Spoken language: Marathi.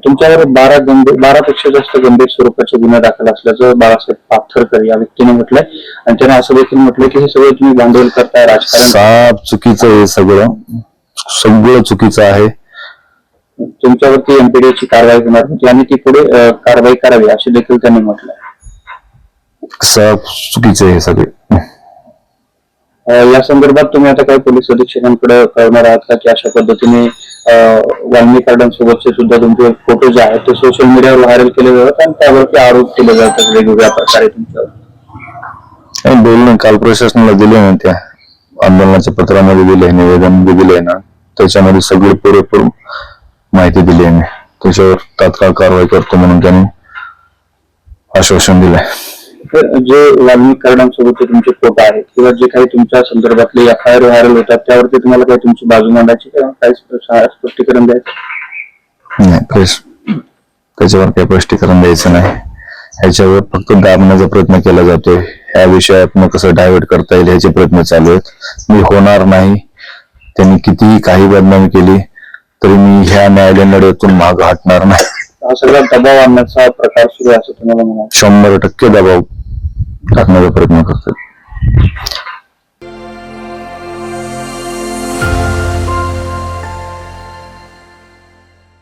तुमच्यावर 12 पेक्षा जास्त गंभीर स्वरूपाचे गुन्हे दाखल असल्याचं बाळासाहेब पाथरकर या व्यक्तीने म्हटलंय आणि त्याने असं देखील म्हटलंय की हे सगळं तुम्ही भांडवल करताय, राजकारण. साप चुकीचं आहे, सगळं चुकीचं आहे. तुमच्यावरती एमपीडीची कारवाई होणार होती आणि ती पुढे कारवाई करावी असे देखील त्यांनी म्हटलंय. साप चुकीचं आहे सगळे. या संदर्भात तुम्ही आता काही पोलीस अधीक्षकांकडे कळवणार आहात का की अशा पद्धतीने वाल्मिकांसोबतचे सुद्धा तुमचे फोटो जे आहेत ते सोशल मीडियावर व्हायरल केले जातात आणि त्यावरती आरोप केले जातात वेगवेगळ्या प्रकारे तुमच्यावर? बोलणं काल प्रशासनाला दिले ना, त्या आंदोलनाच्या पत्रामध्ये दिले, निवेदन दिले ना, त्याच्यामध्ये सगळी पुरेपूर माहिती दिली आहे मी. त्याच्यावर तात्काळ कारवाई करतो म्हणून त्यांनी आश्वासन दिलंय. जे वाल्मिक कार्डांसोबतचे तुमचे फोटो आहेत किंवा जे काही तुमच्या संदर्भातले FIR व्हायरल होतात त्यावरती तुम्हाला काही तुमची बाजू मांडायची किंवा काही स्पष्टीकरण द्यायचं? नाही, त्याच्यावर काही स्पष्टीकरण द्यायचं नाही. ह्याच्यावर फक्त दाबण्याचा प्रयत्न केला जातोय. ह्या विषयात कसं डायव्हर्ट करता येईल ह्याचे प्रयत्न चालू आहेत. मी होणार नाही. त्यांनी कितीही काही बदनामी केली तरी मी ह्या न्यायालयीन लढ्यातून मागे हटणार नाही. हा सगळा दबाव आणण्याचा प्रकार सुरू आहे असं तुम्हाला म्हणायचं? 100% दबाव टाकण्याचा प्रयत्न करतात.